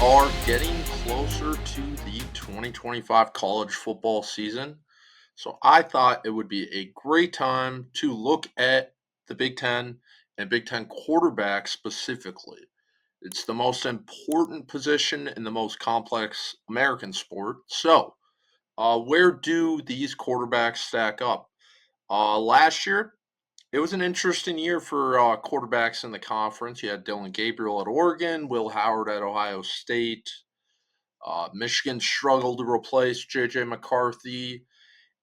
are getting closer to the 2025 college football season. So I thought it would be a great time to look at the Big Ten and Big Ten quarterbacks specifically. It's the most important position in the most complex American sport. So, where do these quarterbacks stack up? Last year, it was an interesting year for quarterbacks in the conference. You had Dylan Gabriel at Oregon, Will Howard at Ohio State. Michigan struggled to replace J.J. McCarthy.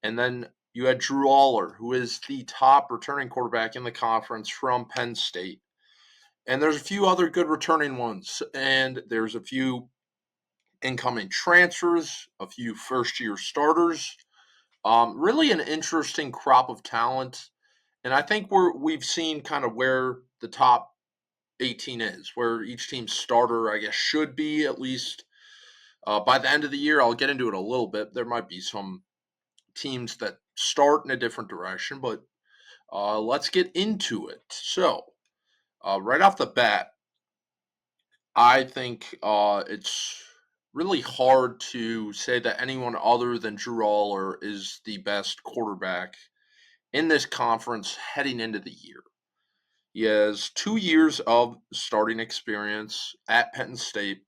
And then you had Drew Aller, who is the top returning quarterback in the conference from Penn State. And there's a few other good returning ones. And there's a few incoming transfers, a few first year starters. Really an interesting crop of talent. And I think we've seen kind of where the top 18 is, where each team's starter, I guess, should be at least by the end of the year. I'll get into it a little bit. There might be some teams that start in a different direction, but let's get into it. So, right off the bat, I think it's really hard to say that anyone other than Drew Aller is the best quarterback in this conference heading into the year. He has 2 years of starting experience at Penn State.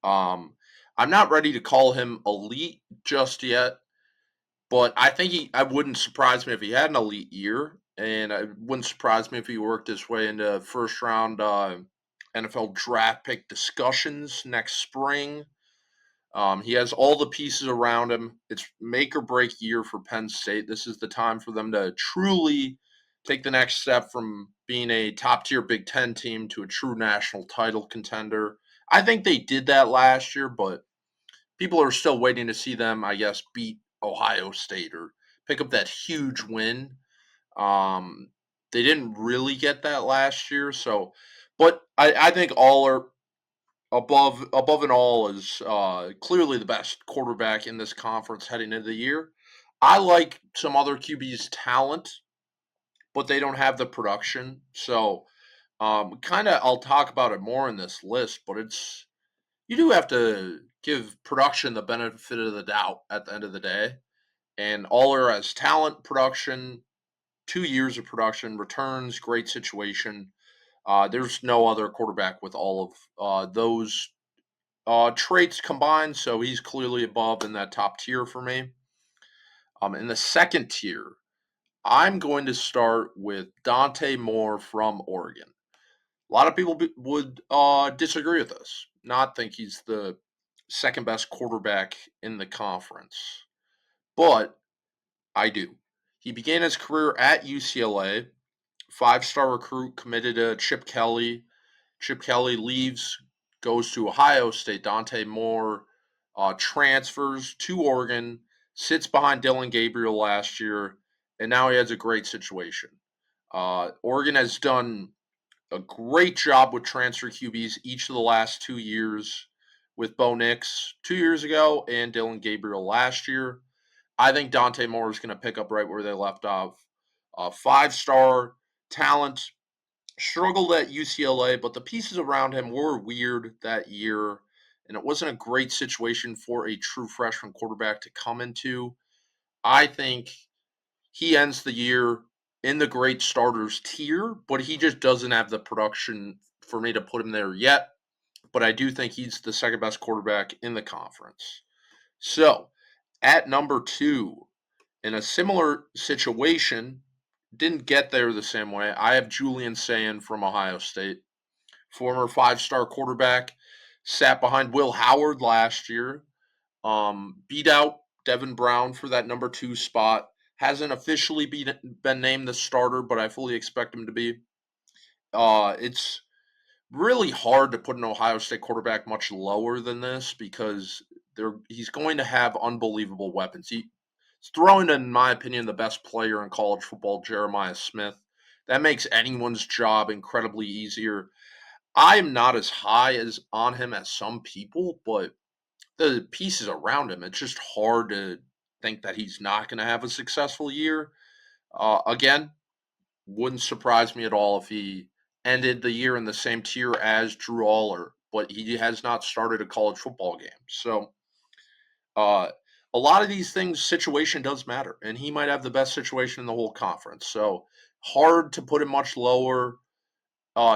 I'm not ready to call him elite just yet, but I wouldn't surprise me if he had an elite year, and it wouldn't surprise me if he worked his way into first round NFL draft pick discussions next spring. He has all the pieces around him. It's make or break year for Penn State. This is the time for them to truly take the next step from being a top tier Big Ten team to a true national title contender. I think they did that last year, but people are still waiting to see them, I guess, beat Ohio State or pick up that huge win. Um, they didn't really get that last year, so but I think all are above and all is clearly the best quarterback in this conference heading into the year. I like some other QB's talent, but they don't have the production. So kind of I'll talk about it more in this list, but it's you do have to give production the benefit of the doubt at the end of the day. And Aller has talent, production, 2 years of production, returns, great situation. There's no other quarterback with all of those traits combined, so he's clearly above in that top tier for me. In the second tier, I'm going to start with Dante Moore from Oregon. A lot of people would disagree with this, not think he's the second best quarterback in the conference, but I do. He began his career at UCLA, five-star recruit committed to Chip Kelly. Chip Kelly leaves, goes to Ohio State. Dante Moore transfers to Oregon, sits behind Dylan Gabriel last year, and now he has a great situation. Oregon has done a great job with transfer QBs each of the last 2 years with Bo Nix 2 years ago and Dylan Gabriel last year. I think Dante Moore is going to pick up right where they left off. Five-star talent, struggled at UCLA, but the pieces around him were weird that year, and it wasn't a great situation for a true freshman quarterback to come into. I think he ends the year in the great starters tier, but he just doesn't have the production for me to put him there yet. But I do think he's the second best quarterback in the conference. So, at number two, in a similar situation, didn't get there the same way. I have Julian Sayin from Ohio State, former five-star quarterback, sat behind Will Howard last year, beat out Devin Brown for that number two spot. Hasn't officially been named the starter, but I fully expect him to be. It's really hard to put an Ohio State quarterback much lower than this because he's going to have unbelievable weapons. He's throwing, in my opinion, the best player in college football, Jeremiah Smith. That makes anyone's job incredibly easier. I am not as high as on him as some people, but the pieces around him, it's just hard to think that he's not going to have a successful year. Again, wouldn't surprise me at all if he ended the year in the same tier as Drew Aller, but he has not started a college football game. So uh, a lot of these things, situation does matter, and he might have the best situation in the whole conference. So hard to put him much lower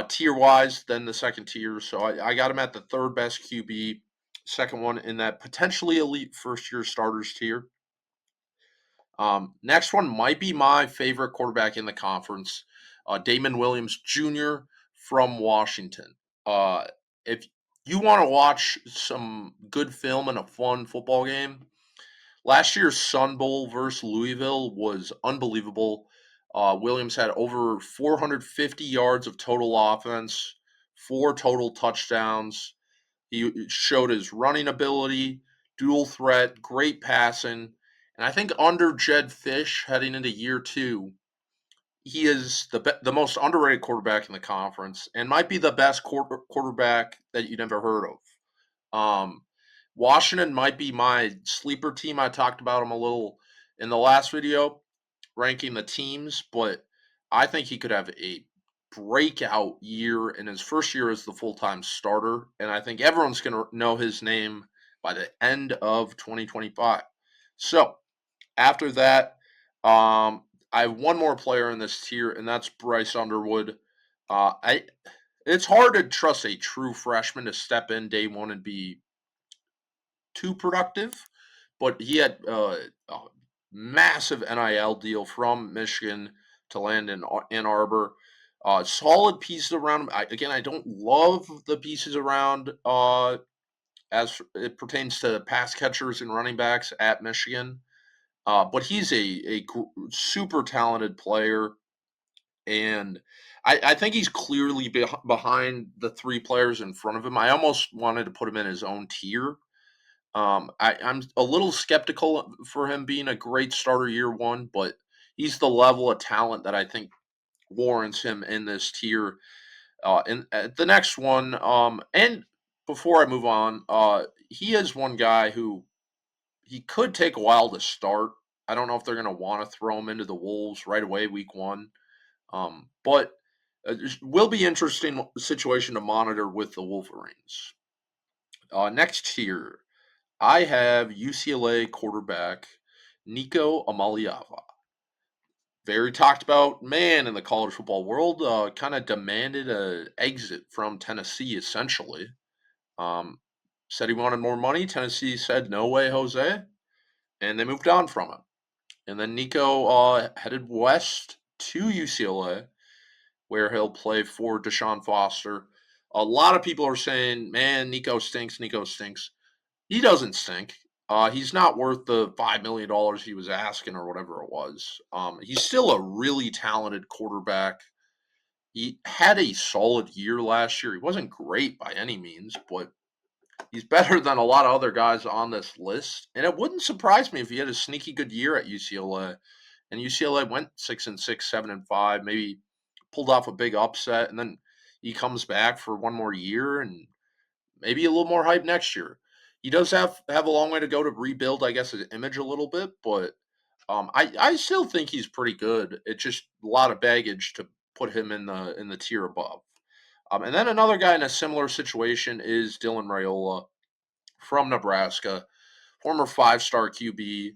tier wise than the second tier. So I got him at the third best QB, second one in that potentially elite first year starters tier. Next one might be my favorite quarterback in the conference, Damon Williams Jr. from Washington. Uh, if you want to watch some good film and a fun football game, last year's Sun Bowl versus Louisville was unbelievable. Williams had over 450 yards of total offense, 4 total touchdowns. He showed his running ability, dual threat, great passing. And I think under Jed Fish heading into year two, he is the most underrated quarterback in the conference and might be the best quarterback that you'd ever heard of. Um, Washington might be my sleeper team. I talked about him a little in the last video, ranking the teams, but I think he could have a breakout year in his first year as the full-time starter, and I think everyone's going to know his name by the end of 2025. So after that, I have one more player in this tier, and that's Bryce Underwood. I It's hard to trust a true freshman to step in day one and be too productive, but he had a massive NIL deal from Michigan to land in Ann Arbor. Solid pieces around him. I don't love the pieces around as it pertains to pass catchers and running backs at Michigan. But he's a super talented player, and I think he's clearly behind the three players in front of him. I almost wanted to put him in his own tier. I'm a little skeptical for him being a great starter year one, but he's the level of talent that I think warrants him in this tier. And the next one, and before I move on, he is one guy who he could take a while to start. I don't know if they're going to want to throw him into the Wolves right away, week one. But will be interesting situation to monitor with the Wolverines. Next tier, I have UCLA quarterback Nico Amaliava. Very talked about man in the college football world. Kind of demanded a exit from Tennessee, essentially. Um, Said he wanted more money. Tennessee said, no way, Jose. And they moved on from him. And then Nico headed west to UCLA, where he'll play for Deshaun Foster. A lot of people are saying, man, Nico stinks. Nico stinks. He doesn't stink. He's not worth the $5 million he was asking or whatever it was. He's still a really talented quarterback. He had a solid year last year. He wasn't great by any means, but he's better than a lot of other guys on this list. And it wouldn't surprise me if he had a sneaky good year at UCLA. And UCLA went 6-6, 7-5, maybe pulled off a big upset, and then he comes back for one more year and maybe a little more hype next year. He does have a long way to go to rebuild, I guess, his image a little bit, but I still think he's pretty good. It's just a lot of baggage to put him in the tier above. And then another guy in a similar situation is Dylan Raiola from Nebraska, former five-star QB.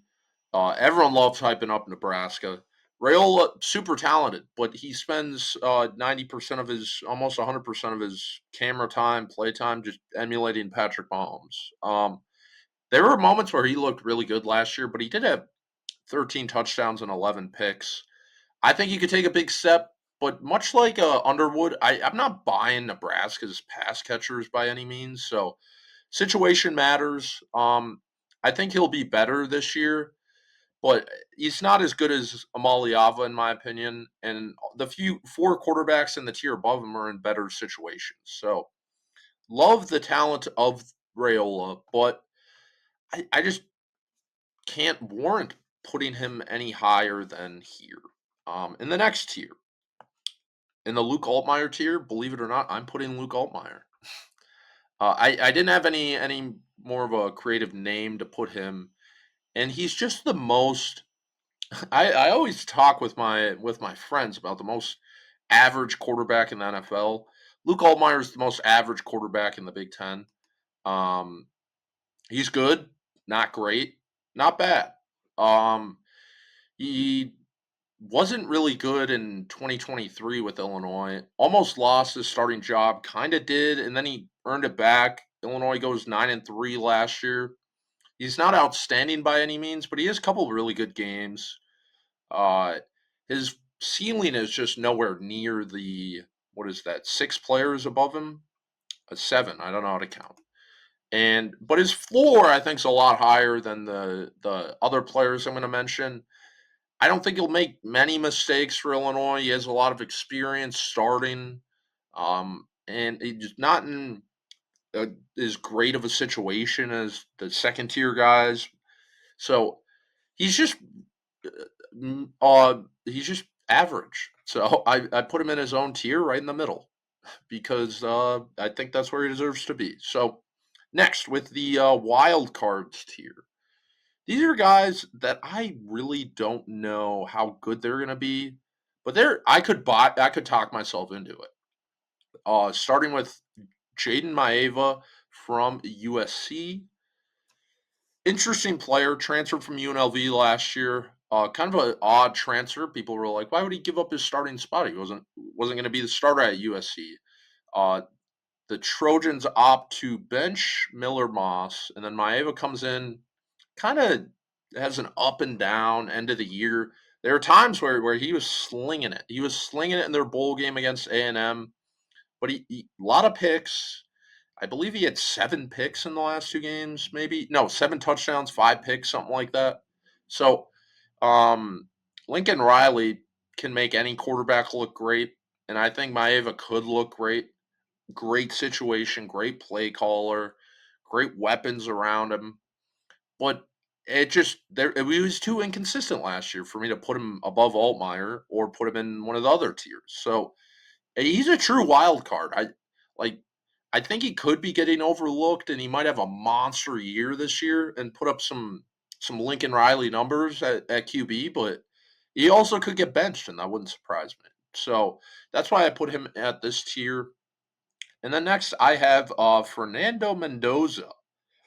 Everyone loves hyping up Nebraska. Raiola, super talented, but he spends 90% of his, almost 100% of his camera time, play time, just emulating Patrick Mahomes. There were moments where he looked really good last year, but he did have 13 touchdowns and 11 picks. I think he could take a big step, but much like Underwood, I'm not buying Nebraska's pass catchers by any means. So situation matters. I think he'll be better this year, but he's not as good as Amaliava in my opinion. And the four quarterbacks in the tier above him are in better situations. So love the talent of Raiola, but I just can't warrant putting him any higher than here. In the next tier, in the Luke Altmyer tier, believe it or not, I'm putting Luke Altmyer. I didn't have any more of a creative name to put him, and he's just the most. I always talk with my friends about the most average quarterback in the NFL. Luke Altmyer is the most average quarterback in the Big Ten. Um, he's good, not great, not bad. Um, he wasn't really good in 2023 with Illinois. Almost lost his starting job, kind of did, and then he earned it back. Illinois goes 9-3 last year. He's not outstanding by any means, but he has a couple of really good games. Uh, his ceiling is just nowhere near the what is that? 6 players above him, a 7. I don't know how to count. And but his floor, I think, is a lot higher than the other players I'm going to mention. I don't think he'll make many mistakes for Illinois. He has a lot of experience starting, and he's not in as great of a situation as the second tier guys. So he's just he's just average. So I put him in his own tier right in the middle because I think that's where he deserves to be. So next with the wild cards tier. These are guys that I really don't know how good they're going to be, but I could talk myself into it. Starting with Jaden Maeva from USC. Interesting player, transferred from UNLV last year. Kind of an odd transfer. People were like, "Why would he give up his starting spot? He wasn't going to be the starter at USC." Uh, the Trojans opt to bench Miller Moss, and then Maeva comes in, kind of has an up and down end of the year. There are times where he was slinging it. He was slinging it in their bowl game against A&M, but he a lot of picks. I believe he had 7 picks in the last 2 games, maybe. No, 7 touchdowns, 5 picks, something like that. So, um, Lincoln Riley can make any quarterback look great, and I think Maeva could look great. Great situation, great play caller, great weapons around him. But it was too inconsistent last year for me to put him above Altmyer or put him in one of the other tiers. So he's a true wild card. Like I think he could be getting overlooked, and he might have a monster year this year and put up some Lincoln Riley numbers at QB. But he also could get benched, and that wouldn't surprise me. So that's why I put him at this tier. And then next I have Fernando Mendoza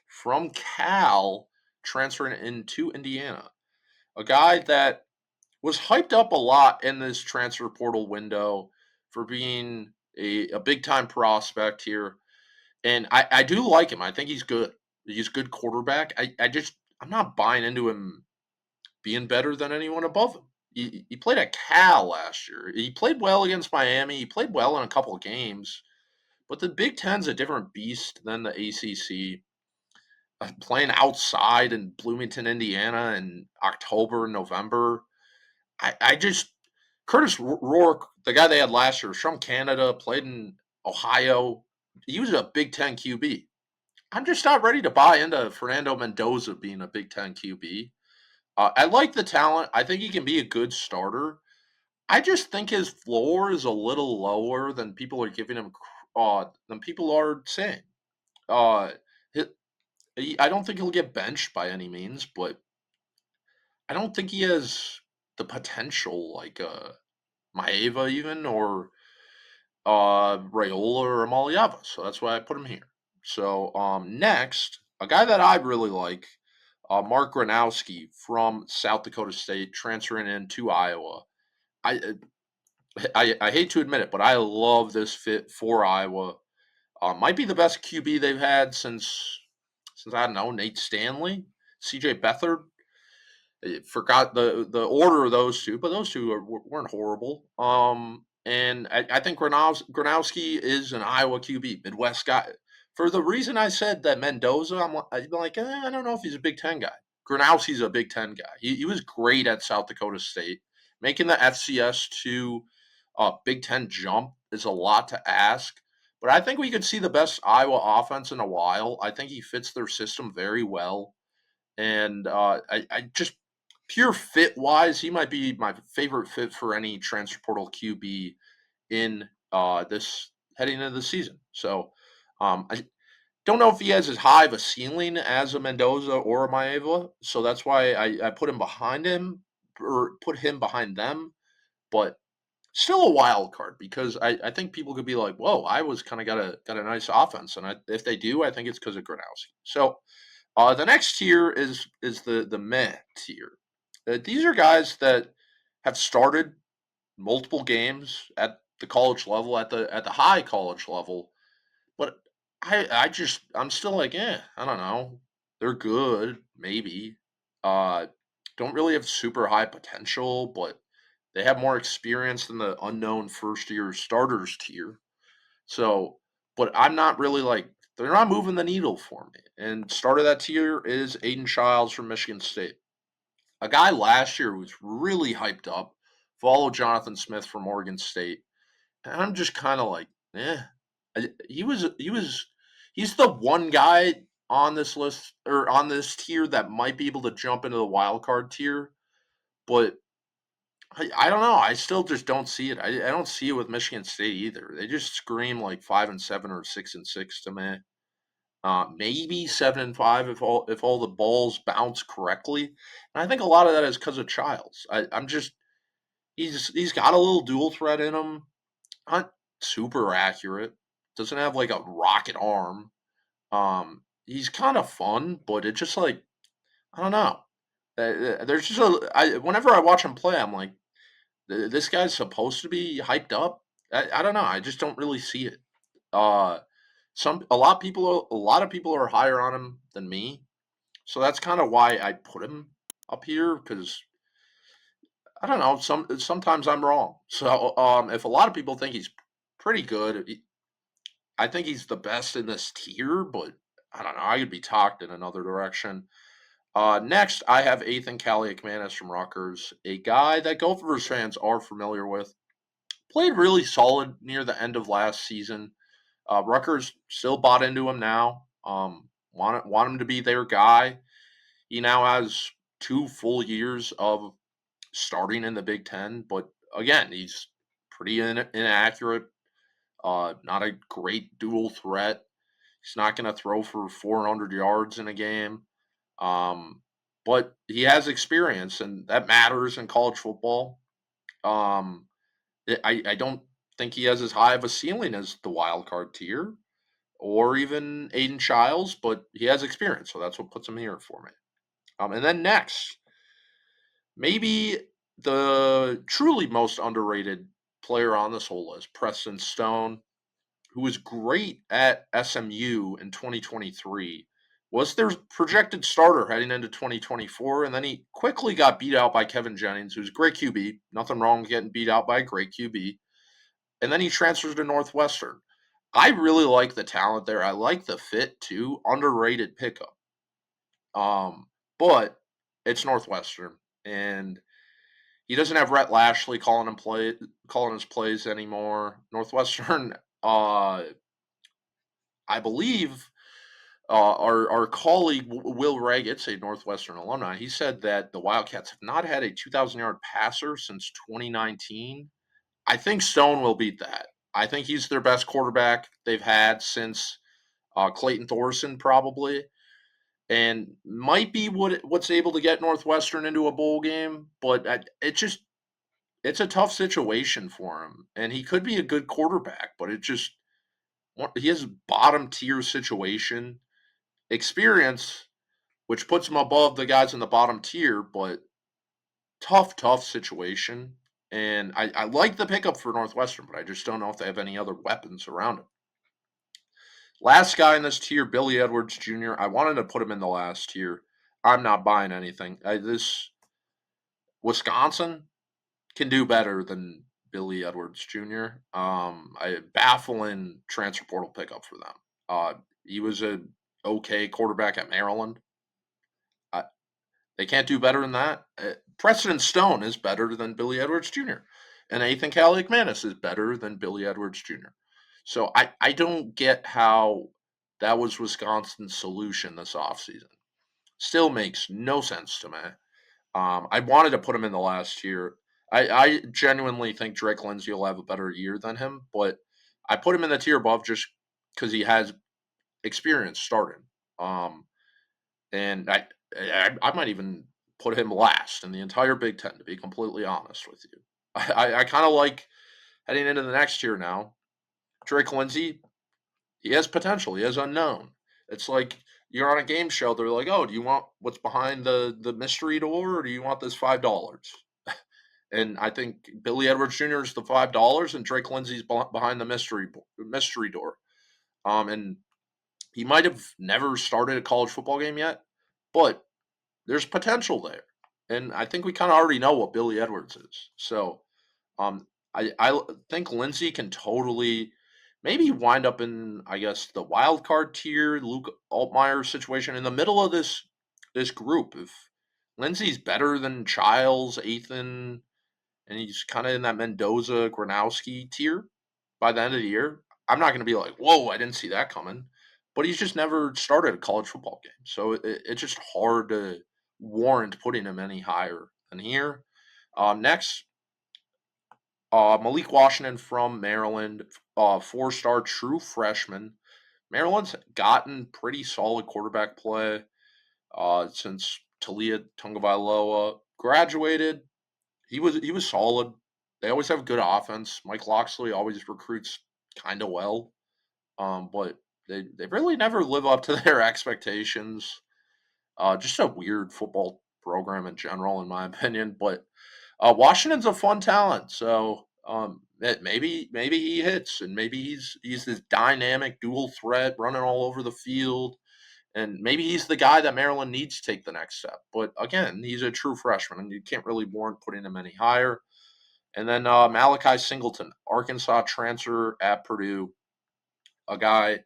from Cal transferring into Indiana. A guy that was hyped up a lot in this transfer portal window for being a big time prospect here. And I do like him. I think he's good. He's a good quarterback. I'm not buying into him being better than anyone above him. He played at Cal last year. He played well against Miami. He played well in a couple of games. But the Big Ten's a different beast than the ACC. Playing outside in Bloomington, Indiana in October, November. I just Curtis Rourke, the guy they had last year, was from Canada, played in Ohio. He was a Big Ten QB. I'm just not ready to buy into Fernando Mendoza being a Big Ten QB. I like the talent. I think he can be a good starter. I just think his floor is a little lower than people are giving him, than people are saying. Uh, I don't think he'll get benched by any means, but I don't think he has the potential like Maeva even or Rayola or Amaliava. So that's why I put him here. So next, a guy that I really like, Mark Gronowski from South Dakota State, transferring into Iowa. I, I hate to admit it, but I love this fit for Iowa. Might be the best QB they've had since I don't know Nate Stanley, C.J. Beathard. I forgot the order of those two, but those two weren't horrible. And I think Gronowski is an Iowa QB, Midwest guy. For the reason I said that Mendoza, I'd be like, I don't know if he's a Big Ten guy. Gronowski's a Big Ten guy. He was great at South Dakota State. Making the FCS to Big Ten jump is a lot to ask. But I think we could see the best Iowa offense in a while. I think he fits their system very well. And I just pure fit wise, he might be my favorite fit for any transfer portal QB in this heading into the season. So I don't know if he has as high of a ceiling as a Mendoza or a Maeva, so that's why I put him behind him or put him behind them. But still a wild card because I think people could be like, "Whoa, Iowa's kind of got a nice offense," and if they do, I think it's because of Gronowski. So the next tier is the meh tier. These are guys that have started multiple games at the college level, at the high college level, but I'm still like, I don't know. They're good, maybe. Uh, don't really have super high potential, but they have more experience than the unknown first year starters tier. So, but I'm not really like they're not moving the needle for me. And start of that tier is Aiden Childs from Michigan State, a guy last year who was really hyped up. Followed Jonathan Smith from Oregon State, and I'm just kind of like, eh. He's the one guy on this list or on this tier that might be able to jump into the wild card tier, but I don't know. I still just don't see it. I don't see it with Michigan State either. They just scream like 5-7 or 6-6 to me. Maybe 7-5 if all the balls bounce correctly. And I think a lot of that is because of Childs. I'm just he's got a little dual threat in him. Not super accurate. Doesn't have like a rocket arm. He's kind of fun, but it just like I don't know. There's just whenever I watch him play, I'm like, this guy's supposed to be hyped up. I don't know. I just don't really see it. Uh, a lot of people are higher on him than me, so that's kind of why I put him up here because I don't know. Sometimes I'm wrong. So if a lot of people think he's pretty good, I think he's the best in this tier, but I don't know. I could be talked in another direction. Next, I have Ethan Kaliakmanis from Rutgers, a guy that Gophers fans are familiar with. Played really solid near the end of last season. Rutgers still bought into him now. Want him to be their guy. He now has 2 full years of starting in the Big Ten, but again, he's pretty inaccurate. Not a great dual threat. He's not going to throw for 400 yards in a game. Um, but he has experience, and that matters in college football. Um, I don't think he has as high of a ceiling as the wild card tier or even Aiden Childs, but he has experience, so that's what puts him here for me. And then next, maybe the truly most underrated player on this whole list, Preston Stone, who was great at SMU in 2023, was their projected starter heading into 2024, and then he quickly got beat out by Kevin Jennings, who's a great QB. Nothing wrong with getting beat out by a great QB. And then he transfers to Northwestern. I really like the talent there. I like the fit too. Underrated pickup. Um, but it's Northwestern, and he doesn't have Rhett Lashley calling his plays anymore. Northwestern, I believe, our colleague Will Raggett, a Northwestern alumni, he said that the Wildcats have not had a 2,000-yard passer since 2019. I think Stone will beat that. I think he's their best quarterback they've had since Clayton Thorson, probably, and might be what's able to get Northwestern into a bowl game. But it's a tough situation for him, and he could be a good quarterback, but he has bottom tier situation experience, which puts him above the guys in the bottom tier, but tough situation. And I like the pickup for Northwestern, but I just don't know if they have any other weapons around him. Last guy in this tier, Billy Edwards Jr. I wanted to put him in the last tier. I'm not buying anything. This Wisconsin can do better than Billy Edwards Jr. A baffling transfer portal pickup for them. He was a okay quarterback at Maryland. I, They can't do better than that. Preston Stone is better than Billy Edwards Jr. And Ethan Kaliakmanis is better than Billy Edwards Jr. So I don't get how that was Wisconsin's solution this offseason. Still makes no sense to me. I wanted to put him in the last year. I genuinely think Drake Lindsey will have a better year than him, but I put him in the tier above just because he has experience starting. Um, and I might even put him last in the entire Big Ten, to be completely honest with you. I kind of like heading into the next year now, Drake Lindsey, he has potential. He has unknown. It's like you're on a game show. They're like, "Oh, do you want what's behind the mystery door, or do you want this $5?" And I think Billy Edwards Jr. is the $5, and Drake Lindsey's behind the mystery door. And he might have never started a college football game yet, but there's potential there. And I think we kind of already know what Billy Edwards is. So um, I think Lindsey can totally maybe wind up in, I guess, the wild card tier, Luke Altmyer situation in the middle of this group. If Lindsey's better than Childs, Ethan, and he's kind of in that Mendoza Gronowski tier by the end of the year, I'm not going to be like, whoa, I didn't see that coming. But he's just never started a college football game. So it's just hard to warrant putting him any higher than here. Next, Malik Washington from Maryland, 4-star true freshman. Maryland's gotten pretty solid quarterback play since Talia Tungavailoa graduated. He was solid. They always have good offense. Mike Loxley always recruits kind of well, but they really never live up to their expectations. Just a weird football program in general, in my opinion. But Washington's a fun talent, so maybe he hits, and maybe he's this dynamic dual threat running all over the field, and maybe he's the guy that Maryland needs to take the next step. But again, he's a true freshman, and you can't really warrant putting him any higher. And then Malachi Singleton, Arkansas transfer at Purdue, a guy.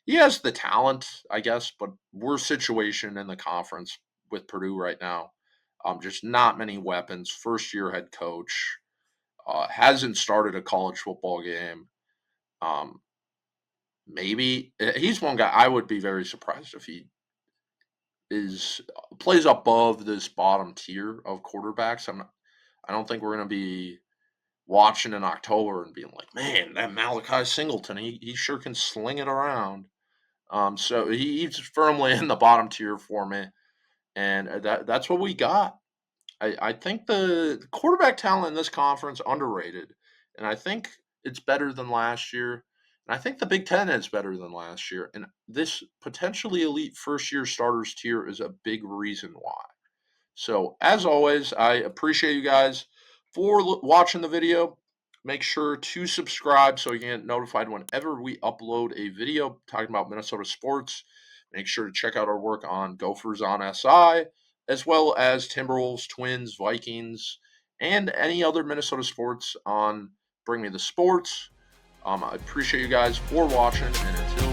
He has the talent, I guess, but worst situation in the conference with Purdue right now. Just not many weapons. First year head coach. Hasn't started a college football game. Maybe he's one guy I would be very surprised if he is plays above this bottom tier of quarterbacks. I don't think we're going to be watching in October and being like, man, that Malachi Singleton, he sure can sling it around. So he's firmly in the bottom tier for me, and that's what we got. I think the quarterback talent in this conference underrated, and I think it's better than last year. And I think the Big Ten is better than last year, and this potentially elite first year starters tier is a big reason why. So, as always, I appreciate you guys for watching the video. Make sure to subscribe so you get notified whenever we upload a video talking about Minnesota sports. Make sure to check out our work on Gophers on SI, as well as Timberwolves, Twins, Vikings, and any other Minnesota sports on Bring Me the Sports. I appreciate you guys for watching, and until